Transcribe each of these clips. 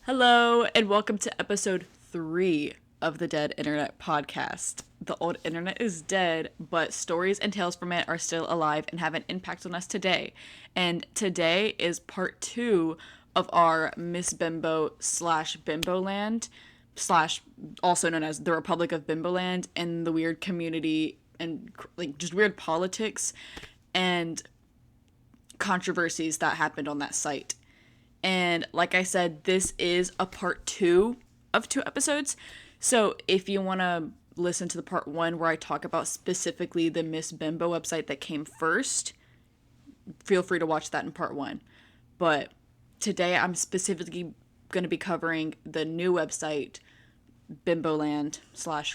Hello, and welcome to episode 3 of the Dead Internet podcast. The old internet is dead, but stories and tales from it are still alive and have an impact on us today. And today is part 2 of our Miss Bimbo / Bimboland / also known as the Republic of Bimboland, and the weird community and just weird politics and controversies that happened on that site. And like I said, this is a part 2 of 2 episodes. So if you want to listen to the part 1 where I talk about specifically the Miss Bimbo website that came first, feel free to watch that in part 1. But today I'm specifically going to be covering the new website, Bimboland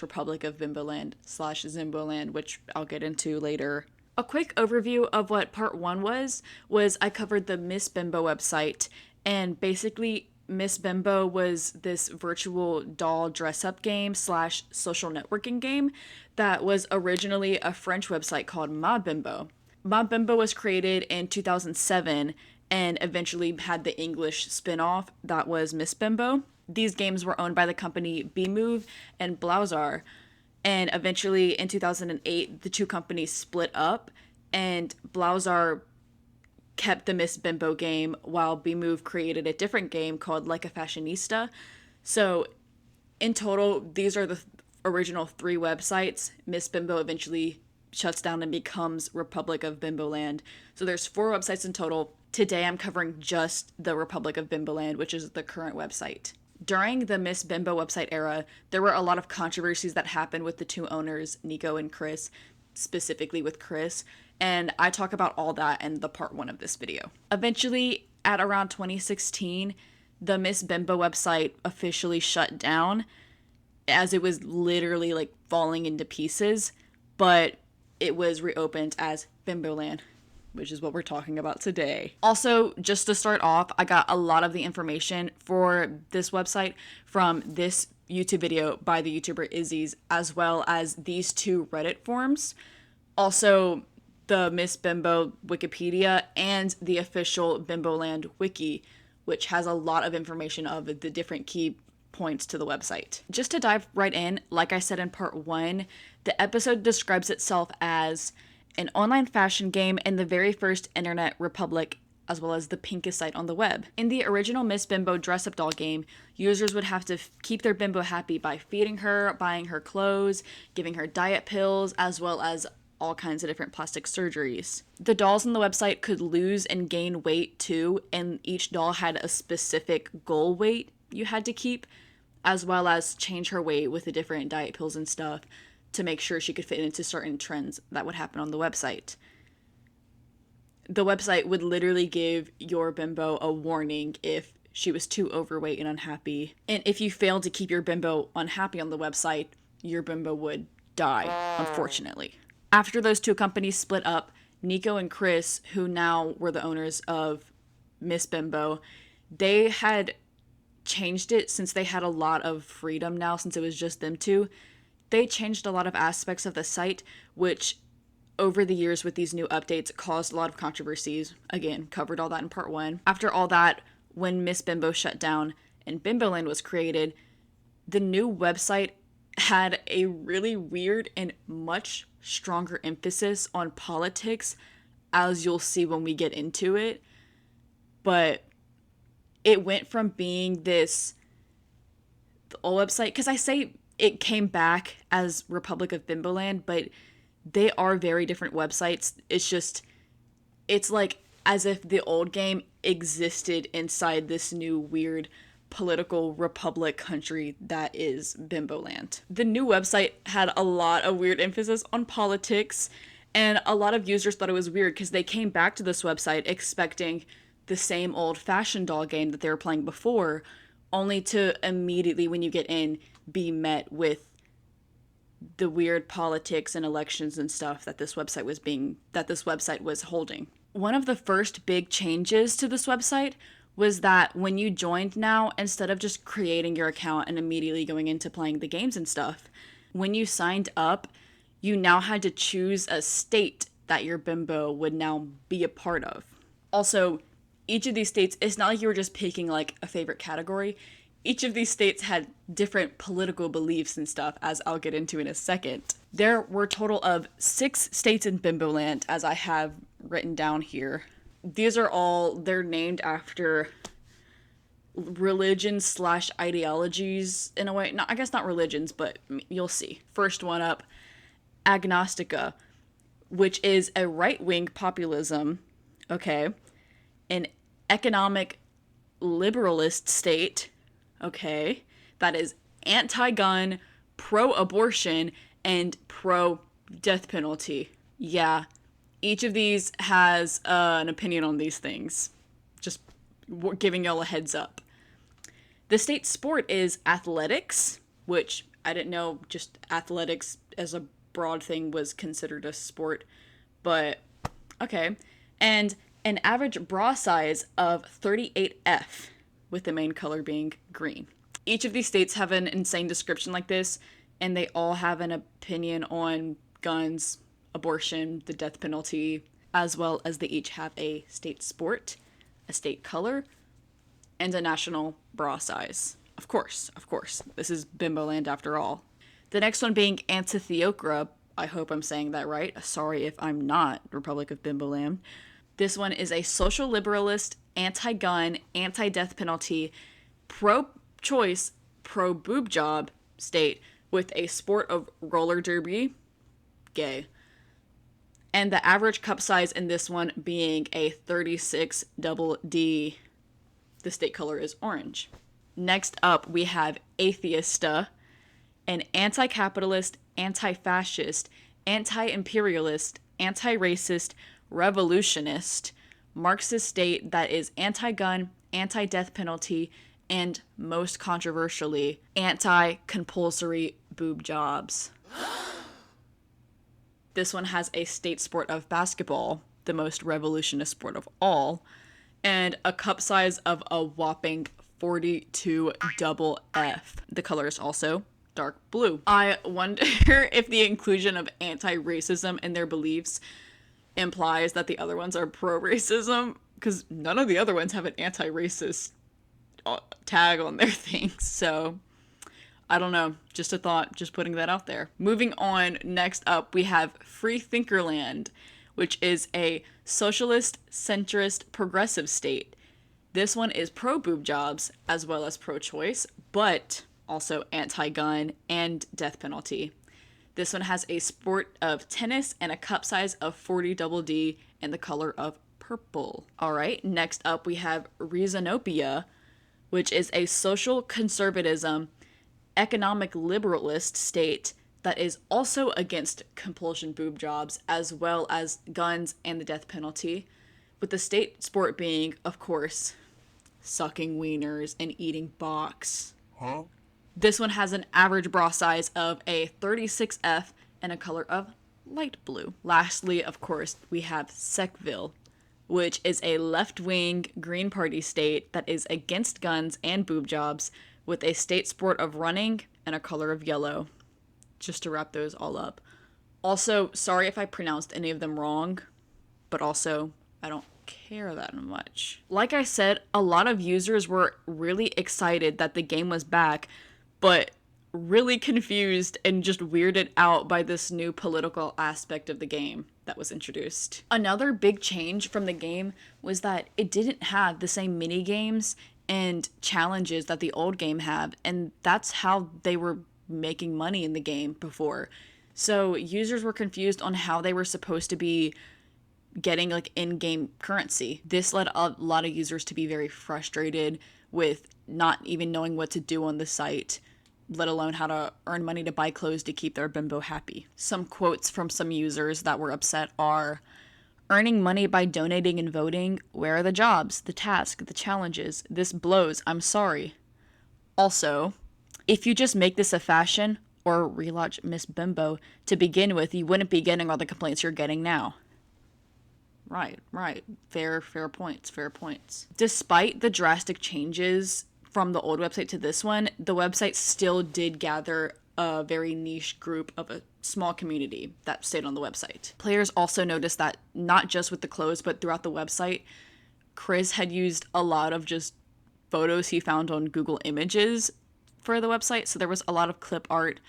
/ Republic of Bimboland / Zimboland, which I'll get into later. A quick overview of what part 1 was I covered the Miss Bimbo website, and basically Miss Bimbo was this virtual doll dress-up game / social networking game that was originally a French website called Ma Bimbo. Ma Bimbo was created in 2007 and eventually had the English spin-off that was Miss Bimbo. These games were owned by the company Bimboland and Blauser, and eventually in 2008 the two companies split up, and Blauser kept the Miss Bimbo game while Bimboland created a different game called Like a Fashionista. So in total, these are the original 3 websites. Miss Bimbo eventually shuts down and becomes Republic of Bimboland. So there's 4 websites in total. Today I'm covering just the Republic of Bimboland, which is the current website. During the Miss Bimbo website era, there were a lot of controversies that happened with the 2 owners, Nico and Chris, specifically with Chris, and I talk about all that in the part 1 of this video. Eventually, at around 2016, the Miss Bimbo website officially shut down, as it was literally falling into pieces, but it was reopened as Bimboland, which is what we're talking about today. Also, just to start off, I got a lot of the information for this website from this YouTube video by the YouTuber Izzy's, as well as these 2 Reddit forums. Also, the Miss Bimbo Wikipedia and the official Bimboland wiki, which has a lot of information of the different key points to the website. Just to dive right in, like I said in part 1, the episode describes itself as an online fashion game in the very first internet republic, as well as the pinkest site on the web. In the original Miss Bimbo dress-up doll game, users would have to keep their bimbo happy by feeding her, buying her clothes, giving her diet pills, as well as all kinds of different plastic surgeries. The dolls on the website could lose and gain weight too, and each doll had a specific goal weight you had to keep, as well as change her weight with the different diet pills and stuff to make sure she could fit into certain trends that would happen on the website. The website would literally give your bimbo a warning if she was too overweight and unhappy. And if you failed to keep your bimbo unhappy on the website, your bimbo would die, unfortunately. After those 2 companies split up, Nico and Chris, who now were the owners of Miss Bimbo, they had changed it since they had a lot of freedom now, since it was just them 2. They changed a lot of aspects of the site, which over the years with these new updates caused a lot of controversies. Again, covered all that in part 1. After all that, when Miss Bimbo shut down and Bimboland was created, the new website had a really weird and much stronger emphasis on politics, as you'll see when we get into it. But it went from being this old website, because I say it came back as Republic of Bimboland, but they are very different websites. It's like as if the old game existed inside this new weird political republic country that is Bimboland. The new website had a lot of weird emphasis on politics, and a lot of users thought it was weird because they came back to this website expecting the same old-fashioned doll game that they were playing before, only to immediately, when you get in, be met with the weird politics and elections and stuff that this website was holding. One of the first big changes to this website was that when you joined now, instead of just creating your account and immediately going into playing the games and stuff, when you signed up, you now had to choose a state that your bimbo would now be a part of. Also, each of these states, it's not like you were just picking like a favorite category. Each of these states had different political beliefs and stuff, as I'll get into in a second. There were a total of 6 states in Bimboland, as I have written down here. These are all, they're named after religions / ideologies in a way. No, I guess not religions, but you'll see. First one up, Agnostica, which is a right-wing populism, okay, an economic liberalist state, okay, that is anti-gun, pro-abortion, and pro-death penalty. Yeah, each of these has an opinion on these things. Just giving y'all a heads up. The state sport is athletics, which I didn't know just athletics as a broad thing was considered a sport, but okay. And an average bra size of 38F, with the main color being green. Each of these states have an insane description like this, and they all have an opinion on guns, abortion, the death penalty, as well as they each have a state sport, a state color, and a national bra size. Of course. This is Bimboland after all. The next one being Antioquia. I hope I'm saying that right. Sorry if I'm not. Republic of Bimboland. This one is a social liberalist, anti-gun, anti-death penalty, pro-choice, pro-boob job state with a sport of roller derby, gay. And the average cup size in this one being a 36 double D. The state color is orange. Next up, we have Atheista, an anti-capitalist, anti-fascist, anti-imperialist, anti-racist, revolutionist, Marxist state that is anti-gun, anti-death penalty, and most controversially, anti-compulsory boob jobs. This one has a state sport of basketball, the most revolutionist sport of all, and a cup size of a whopping 42 double F. The color is also dark blue. I wonder if the inclusion of anti-racism in their beliefs implies that the other ones are pro-racism, because none of the other ones have an anti-racist tag on their things. So I don't know, just a thought, just putting that out there. Moving on, next up we have Free Thinkerland, which is a socialist, centrist, progressive state. This one is pro-boob jobs as well as pro-choice, but also anti-gun and death penalty. This one has a sport of tennis and a cup size of 40 double D and the color of purple. All right, next up we have Reasonopia, which is a social conservatism, economic liberalist state that is also against compulsion boob jobs as well as guns and the death penalty, with the state sport being, of course, sucking wieners and eating box. Huh? This one has an average bra size of a 36F and a color of light blue. Lastly, of course, we have Sackville, which is a left-wing Green Party state that is against guns and boob jobs, with a state sport of running and a color of yellow. Just to wrap those all up. Also, sorry if I pronounced any of them wrong, but also, I don't care that much. Like I said, a lot of users were really excited that the game was back, but really confused and just weirded out by this new political aspect of the game that was introduced. Another big change from the game was that it didn't have the same mini games and challenges that the old game had, and that's how they were making money in the game before. So users were confused on how they were supposed to be getting like in-game currency. This led a lot of users to be very frustrated with not even knowing what to do on the site, let alone how to earn money to buy clothes to keep their bimbo happy. Some quotes from some users that were upset are, "Earning money by donating and voting? Where are the jobs, the tasks, the challenges? This blows, I'm sorry." Also, "If you just make this a fashion or relaunch Miss Bimbo to begin with, you wouldn't be getting all the complaints you're getting now." Right. Fair points. Despite the drastic changes from the old website to this one, the website still did gather a very niche group of a small community that stayed on the website. Players also noticed that not just with the clothes, but throughout the website, Chris had used a lot of just photos he found on Google Images for the website. So there was a lot of clip art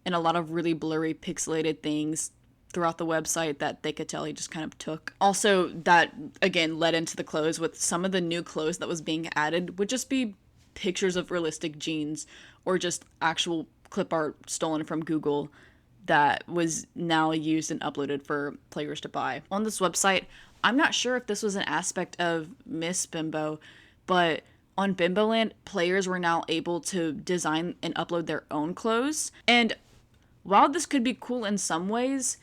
and a lot of really blurry pixelated things throughout the website that they could tell he just kind of took. Also, that again led into the clothes. With some of the new clothes that was being added would just be pictures of realistic jeans or just actual clip art stolen from Google that was now used and uploaded for players to buy. On this website, I'm not sure if this was an aspect of Miss Bimbo, but on Bimboland, players were now able to design and upload their own clothes. And while this could be cool in some ways,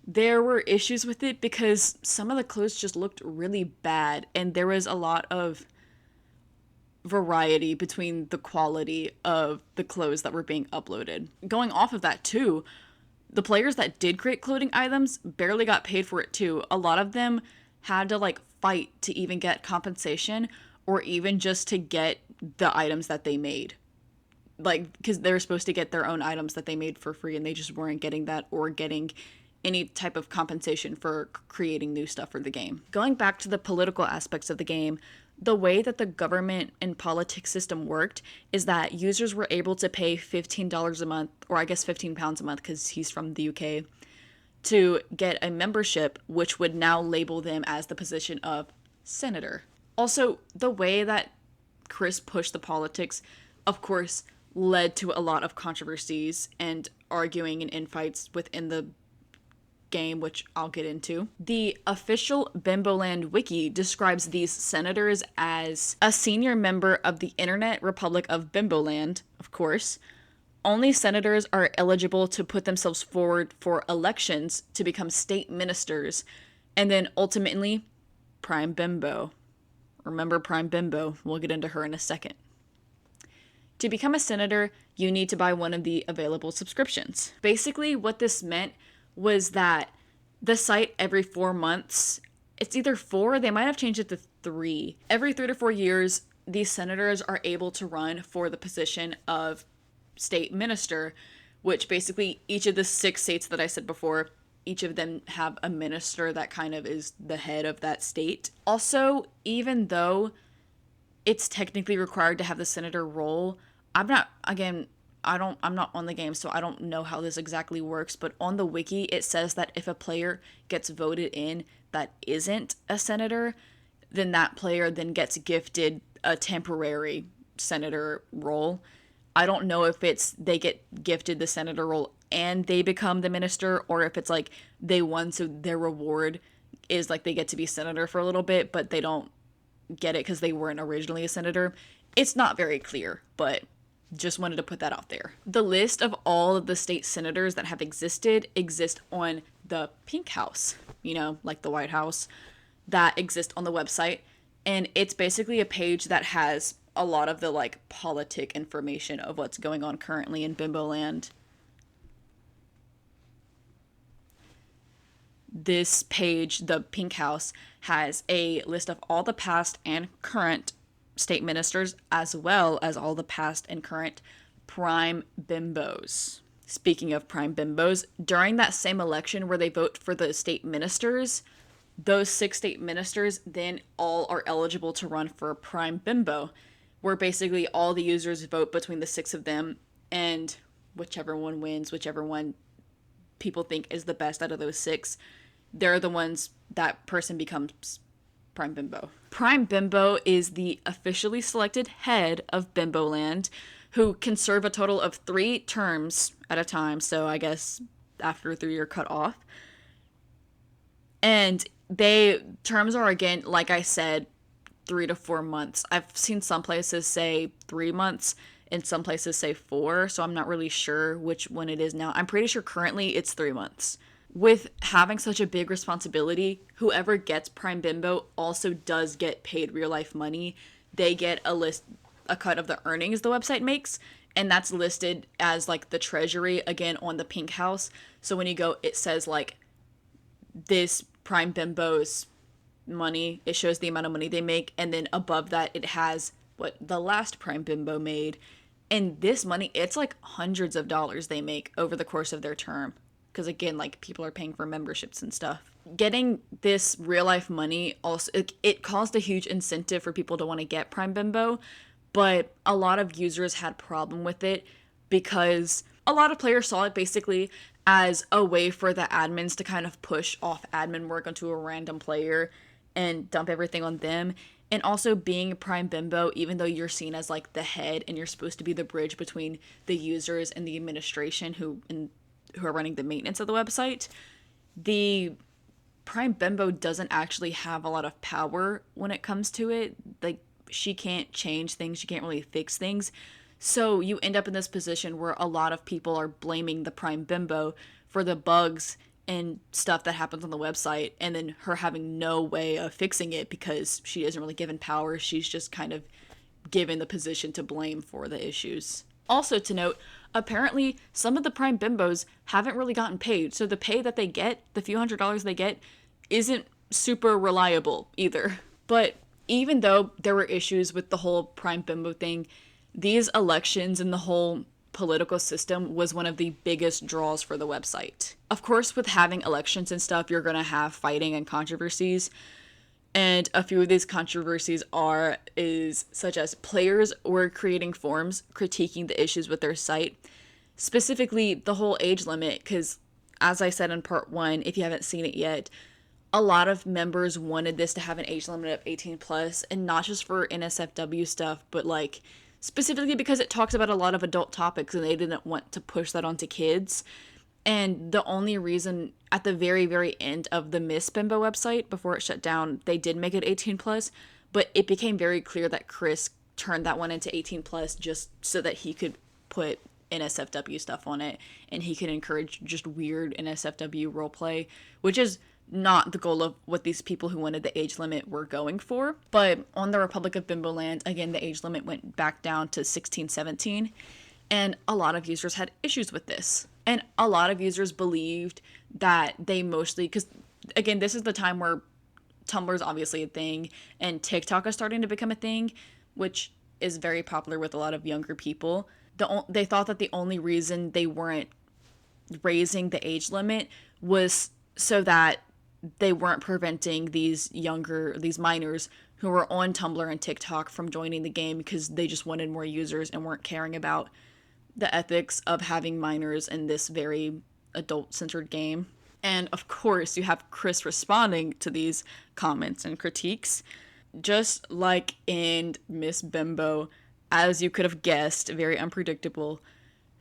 there were issues with it because some of the clothes just looked really bad, and there was a lot of variety between the quality of the clothes that were being uploaded. Going off of that too, the players that did create clothing items barely got paid for it too. A lot of them had to like fight to even get compensation or even just to get the items that they made. Like, because they're supposed to get their own items that they made for free and they just weren't getting that or getting any type of compensation for creating new stuff for the game. Going back to the political aspects of the game, the way that the government and politics system worked is that users were able to pay $15 a month, or I guess £15 a month because he's from the UK, to get a membership, which would now label them as the position of senator. Also, the way that Chris pushed the politics, of course, led to a lot of controversies and arguing and infights within the game, which I'll get into. The official Bimboland wiki describes these senators as a senior member of the Internet Republic of Bimboland, of course. Only senators are eligible to put themselves forward for elections to become state ministers, and then ultimately, Prime Bimbo. Remember Prime Bimbo, we'll get into her in a second. To become a senator, you need to buy one of the available subscriptions. Basically, what this meant was that the site every 4 months, it's either 4, they might have changed it to 3. Every 3 to 4 years, these senators are able to run for the position of state minister, which basically each of the 6 states that I said before, each of them have a minister that kind of is the head of that state. Also, even though it's technically required to have the senator role, I'm not on the game, so I don't know how this exactly works, but on the wiki, it says that if a player gets voted in that isn't a senator, then that player then gets gifted a temporary senator role. I don't know if it's they get gifted the senator role and they become the minister, or if it's like they won, so their reward is like they get to be senator for a little bit, but they don't get it because they weren't originally a senator. It's not very clear, but just wanted to put that out there. The list of all of the state senators that have existed exist on the Pink House, like the White House, that exist on the website. And it's basically a page that has a lot of the like politic information of what's going on currently in Bimboland. This page, the Pink House, has a list of all the past and current state ministers, as well as all the past and current prime bimbos. Speaking of prime bimbos, during that same election where they vote for the state ministers, those 6 state ministers then all are eligible to run for prime bimbo, where basically all the users vote between the 6 of them, and whichever one wins, whichever one people think is the best out of those 6, they're the ones that person becomes Prime Bimbo. Prime Bimbo is the officially selected head of Bimboland, who can serve a total of 3 terms at a time, so I guess after 3 you're cut off. And terms are, again, like I said, 3 to 4 months. I've seen some places say 3 months and some places say 4, so I'm not really sure which one it is now. I'm pretty sure currently it's 3 months. With having such a big responsibility, whoever gets Prime Bimbo also does get paid real life money. They get a cut of the earnings the website makes, and that's listed as like the treasury, again, on the Pink House. So when you go, it says like this Prime Bimbo's money, it shows the amount of money they make, and then above that it has what the last Prime Bimbo made, And this money, it's like hundreds of dollars they make over the course of their term. Because again, like people are paying for memberships and stuff. Getting this real life money also, it caused a huge incentive for people to want to get Prime Bimbo, but a lot of users had problem with it because a lot of players saw it basically as a way for the admins to kind of push off admin work onto a random player and dump everything on them. And also being Prime Bimbo, even though you're seen as like the head and you're supposed to be the bridge between the users and the administration who are running the maintenance of the website, the Prime Bimbo doesn't actually have a lot of power when it comes to it. Like, she can't change things, she can't really fix things. So you end up in this position where a lot of people are blaming the Prime Bimbo for the bugs and stuff that happens on the website, and then her having no way of fixing it because she isn't really given power. She's just kind of given the position to blame for the issues. Also to note, apparently some of the Prime Bimbos haven't really gotten paid. So the pay that they get, the few $100s they get, isn't super reliable either. But even though there were issues with the whole Prime Bimbo thing, these elections and the whole political system was one of the biggest draws for the website. Of course, with having elections and stuff, you're going to have fighting and controversies. And a few of these controversies is such as players were creating forums critiquing the issues with their site, specifically the whole age limit, because as I said in part 1, if you haven't seen it yet, a lot of members wanted this to have an age limit of 18 plus, and not just for NSFW stuff, but like specifically because it talks about a lot of adult topics and they didn't want to push that onto kids. And the only reason at the very, very end of the Miss Bimbo website, before it shut down, they did make it 18 plus, but it became very clear that Chris turned that one into 18 plus just so that he could put NSFW stuff on it and he could encourage just weird NSFW roleplay, which is not the goal of what these people who wanted the age limit were going for. But on the Republic of Bimboland, again, the age limit went back down to 16, 17, and a lot of users had issues with this. And a lot of users believed that they mostly, because again, this is the time where Tumblr is obviously a thing and TikTok is starting to become a thing, which is very popular with a lot of younger people. They thought that the only reason they weren't raising the age limit was so that they weren't preventing these minors who were on Tumblr and TikTok from joining the game, because they just wanted more users and weren't caring about the ethics of having minors in this very adult-centered game. And of course, you have Chris responding to these comments and critiques. Just like in Miss Bimbo, as you could have guessed, very unpredictable,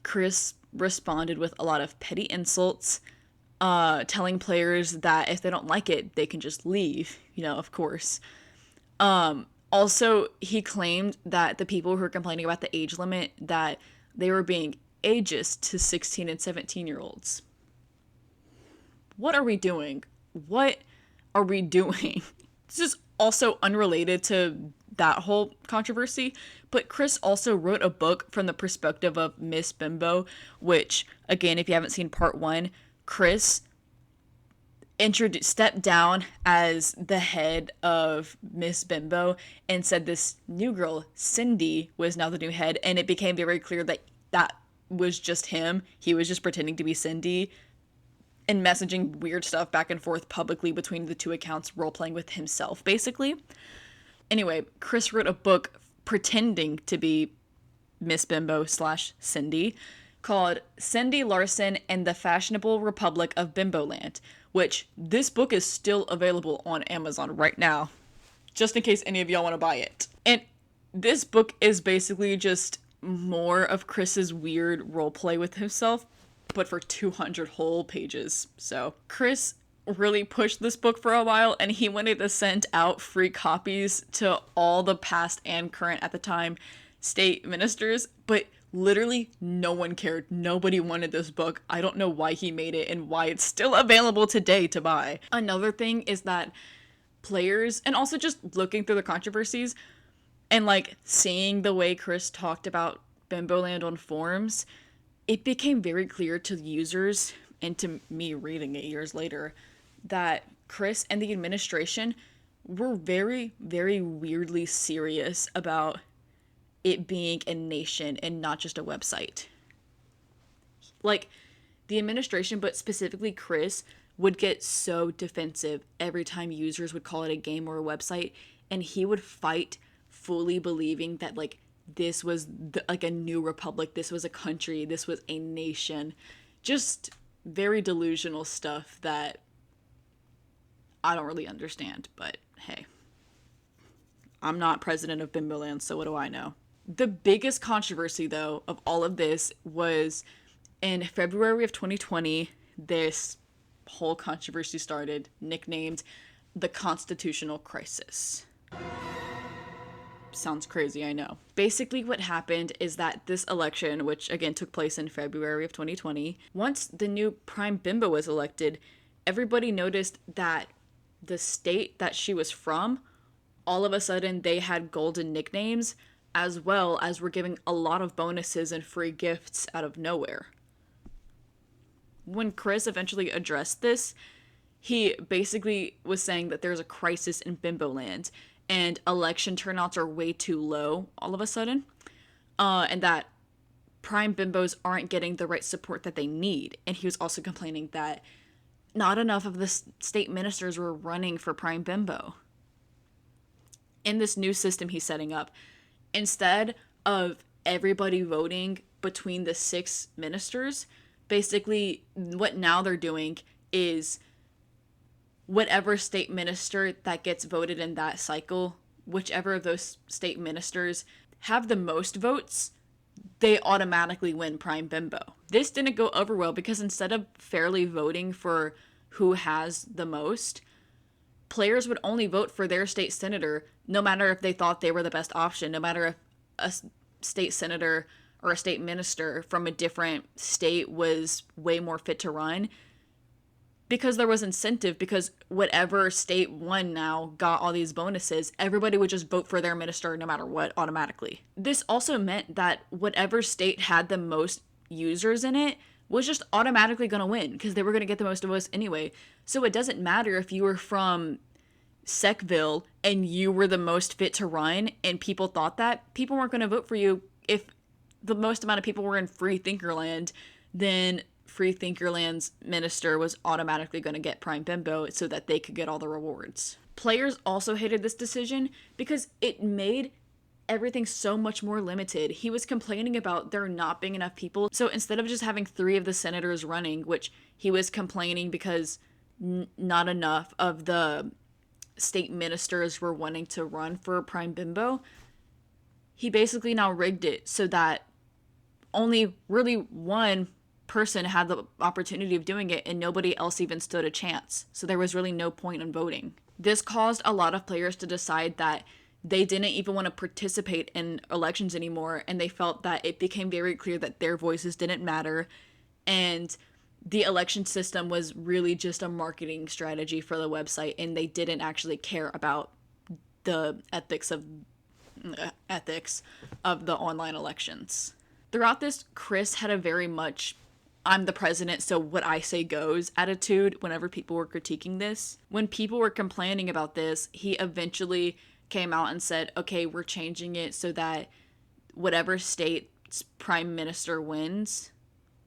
Chris responded with a lot of petty insults, telling players that if they don't like it, they can just leave, of course. Also, he claimed that the people who were complaining about the age limit, that they were being ageist to 16 and 17-year-olds. What are we doing? What are we doing? This is also unrelated to that whole controversy, but Chris also wrote a book from the perspective of Miss Bimbo, which, again, if you haven't seen part 1, Chris stepped down as the head of Miss Bimbo and said this new girl, Cindy, was now the new head, and it became very clear that that was just him. He was just pretending to be Cindy and messaging weird stuff back and forth publicly between the two accounts, role-playing with himself, basically. Anyway, Chris wrote a book pretending to be Miss Bimbo / Cindy, called Cindy Larson and the Fashionable Republic of Bimboland, which this book is still available on Amazon right now, just in case any of y'all want to buy it. And this book is basically just more of Chris's weird roleplay with himself, but for 200 whole pages. So Chris really pushed this book for a while, and he wanted to send out free copies to all the past and current, at the time, state ministers, but literally no one cared. Nobody wanted this book. I don't know why he made it and why it's still available today to buy. Another thing is that players, and also just looking through the controversies and like seeing the way Chris talked about Bimboland on forums, it became very clear to users and to me reading it years later that Chris and the administration were very, very weirdly serious about it being a nation and not just a website. Like, the administration, but specifically Chris, would get so defensive every time users would call it a game or a website, and he would fight, fully believing that, like, this was like a new republic, this was a country, this was a nation. Just very delusional stuff that I don't really understand, but hey, I'm not president of Bimboland, so what do I know? The biggest controversy, though, of all of this was in February of 2020, this whole controversy started, nicknamed the Constitutional Crisis. Sounds crazy, I know. Basically, what happened is that this election, which again took place in February of 2020, once the new Prime Bimbo was elected, everybody noticed that the state that she was from, all of a sudden they had golden nicknames, as well as were giving a lot of bonuses and free gifts out of nowhere. When Chris eventually addressed this, he basically was saying that there's a crisis in Bimboland and election turnouts are way too low all of a sudden, and that Prime Bimbos aren't getting the right support that they need. And he was also complaining that not enough of the state ministers were running for Prime Bimbo. In this new system he's setting up, instead of everybody voting between the 6 ministers, basically what now they're doing is whatever state minister that gets voted in that cycle, whichever of those state ministers have the most votes, they automatically win Prime Bimbo. This didn't go over well because instead of fairly voting for who has the most, players would only vote for their state senator, no matter if they thought they were the best option, no matter if a state senator or a state minister from a different state was way more fit to run. Because there was incentive, because whatever state won now got all these bonuses, everybody would just vote for their minister no matter what automatically. This also meant that whatever state had the most users in it was just automatically going to win because they were going to get the most votes anyway. So it doesn't matter if you were from Sackville and you were the most fit to run and people thought that, people weren't going to vote for you. If the most amount of people were in Free Thinkerland, then Free Thinkerland's minister was automatically going to get Prime Bimbo so that they could get all the rewards. Players also hated this decision because it made everything so much more limited. He was complaining about there not being enough people. So instead of just having 3 of the senators running, which he was complaining because not enough of the state ministers were wanting to run for Prime Bimbo, he basically now rigged it so that only really one person had the opportunity of doing it and nobody else even stood a chance. So there was really no point in voting. This caused a lot of players to decide that they didn't even want to participate in elections anymore, and they felt that it became very clear that their voices didn't matter, and the election system was really just a marketing strategy for the website, and they didn't actually care about the ethics of the online elections. Throughout this, Chris had a very much I'm the president, so what I say goes attitude whenever people were critiquing this. When people were complaining about this, he eventually came out and said, okay, we're changing it so that whatever state's prime minister wins,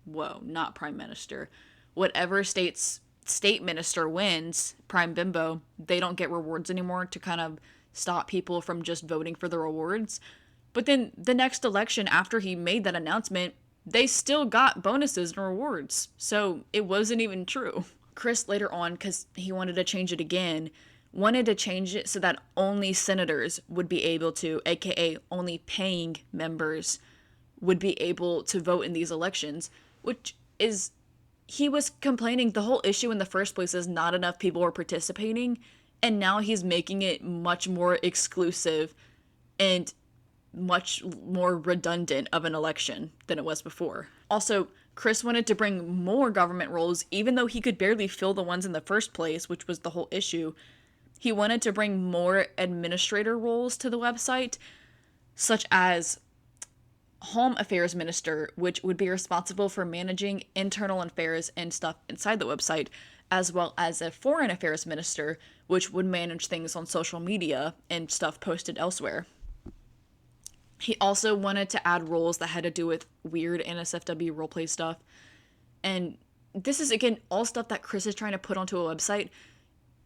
not prime minister, whatever state's state minister wins, Prime Bimbo, they don't get rewards anymore to kind of stop people from just voting for the rewards. But then the next election after he made that announcement, they still got bonuses and rewards. So it wasn't even true. Chris later on, because he wanted to change it again, wanted to change it so that only senators would be able to, aka only paying members, would be able to vote in these elections, which is, he was complaining the whole issue in the first place is not enough people were participating, and now he's making it much more exclusive and much more redundant of an election than it was before. Also, Chris wanted to bring more government roles, even though he could barely fill the ones in the first place, which was the whole issue. He wanted to bring more administrator roles to the website, such as Home Affairs Minister, which would be responsible for managing internal affairs and stuff inside the website, as well as a Foreign Affairs Minister, which would manage things on social media and stuff posted elsewhere. He also wanted to add roles that had to do with weird NSFW roleplay stuff. And this is, again, all stuff that Chris is trying to put onto a website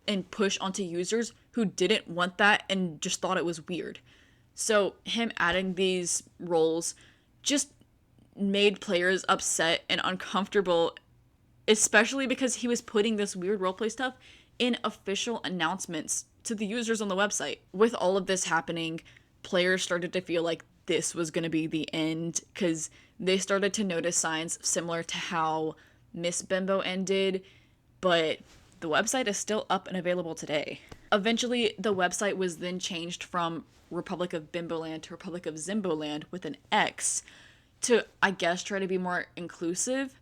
and push onto users who didn't want that and just thought it was weird. So him adding these roles just made players upset and uncomfortable, especially because he was putting this weird roleplay stuff in official announcements to the users on the website. With all of this happening, players started to feel like this was going to be the end because they started to notice signs similar to how Miss Bimbo ended, but the website is still up and available today. Eventually, the website was then changed from Republic of Bimboland to Republic of Zimboland with an X to, I guess, try to be more inclusive.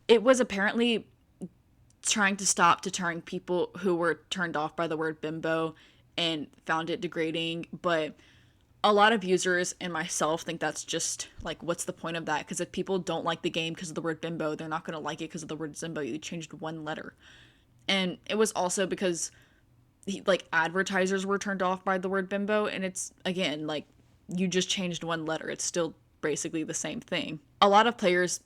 It was apparently trying to stop deterring people who were turned off by the word bimbo and found it degrading, but a lot of users and myself think that's just like, what's the point of that? Because if people don't like the game because of the word bimbo, they're not going to like it because of the word Zimbo. You changed one letter. And it was also because like advertisers were turned off by the word bimbo, and it's, again, like, you just changed one letter. It's still basically the same thing. A lot of players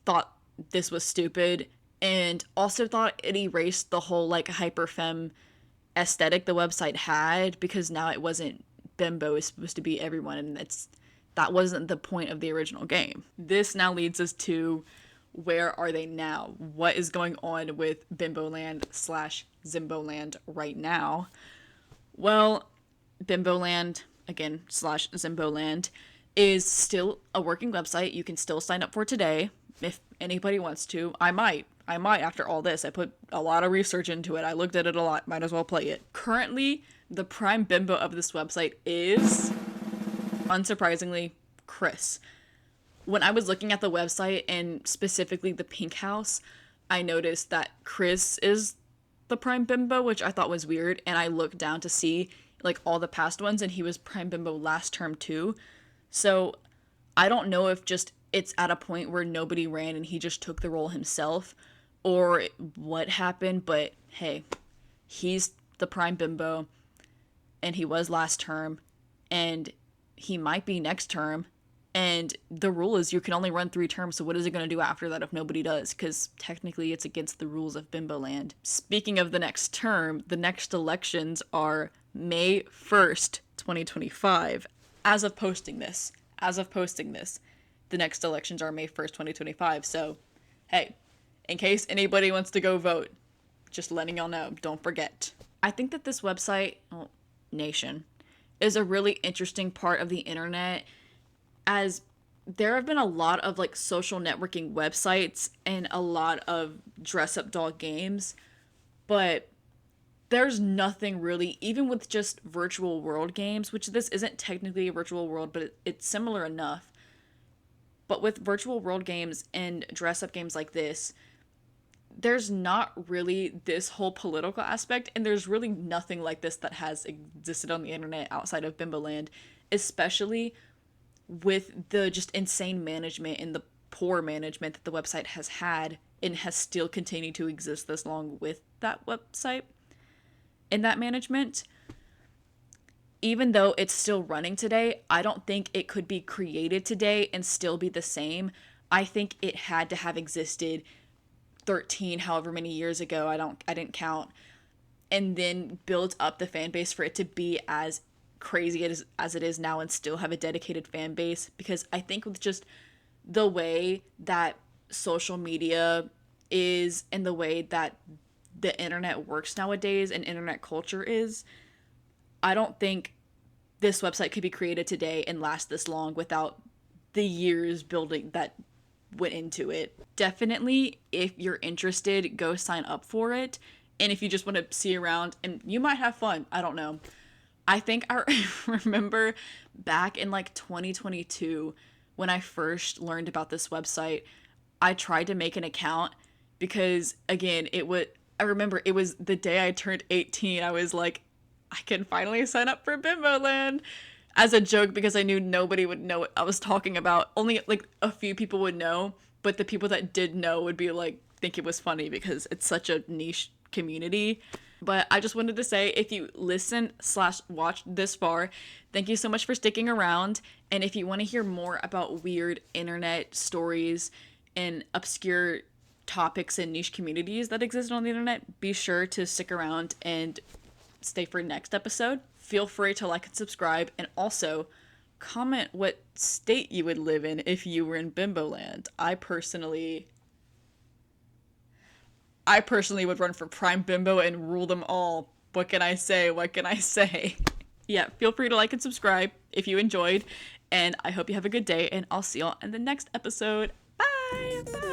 thought this was stupid and also thought it erased the whole like hyperfemme aesthetic the website had, because now it wasn't bimbo, is supposed to be everyone, and that wasn't the point of the original game. This now leads us to, where are they now? What is going on with Bimboland / Zimboland right now? Well, Bimboland, again, / Zimboland, is still a working website. You can still sign up for today if anybody wants to. I might after all this. I put a lot of research into it. I looked at it a lot. Might as well play it. Currently, the prime bimbo of this website is, unsurprisingly, Chris. When I was looking at the website and specifically the pink house, I noticed that Chris is the prime bimbo, which I thought was weird. And I looked down to see like all the past ones, and he was prime bimbo last term too. So I don't know if just it's at a point where nobody ran and he just took the role himself, or what happened, but hey, he's the prime bimbo, and he was last term, and he might be next term, and the rule is you can only run 3 terms, so what is it going to do after that if nobody does? Because technically it's against the rules of Bimboland. Speaking of the next term, the next elections are May 1st, 2025. As of posting this, the next elections are May 1st, 2025, so hey, in case anybody wants to go vote, just letting y'all know, don't forget. I think that this website, nation, is a really interesting part of the internet, as there have been a lot of like social networking websites and a lot of dress up doll games, but there's nothing really, even with just virtual world games, which this isn't technically a virtual world, but it's similar enough. But with virtual world games and dress up games like this, there's not really this whole political aspect, and there's really nothing like this that has existed on the internet outside of Bimboland, especially with the just insane management and the poor management that the website has had and has still continued to exist this long with that website and that management. Even though it's still running today, I don't think it could be created today and still be the same. I think it had to have existed 13 however many years ago, I didn't count, and then build up the fan base for it to be as crazy as it is now and still have a dedicated fan base. Because I think with just the way that social media is and the way that the internet works nowadays and internet culture is, I don't think this website could be created today and last this long without the years building that went into it. Definitely, if you're interested, go sign up for it. And if you just want to see around, and you might have fun, I don't know. I think I remember back in like 2022 when I first learned about this website, I tried to make an account because, again, I remember it was the day I turned 18. I was like, I can finally sign up for Bimboland, as a joke, because I knew nobody would know what I was talking about. Only like a few people would know, but the people that did know would be like, think it was funny because it's such a niche community. But I just wanted to say, if you listen / watch this far, thank you so much for sticking around. And if you want to hear more about weird internet stories and obscure topics and niche communities that exist on the internet, be sure to stick around and stay for next episode. Feel free to like and subscribe, and also comment what state you would live in if you were in Bimboland. I personally would run for prime bimbo and rule them all. What can I say? What can I say? Yeah, feel free to like and subscribe if you enjoyed, and I hope you have a good day, and I'll see y'all in the next episode. Bye! Bye!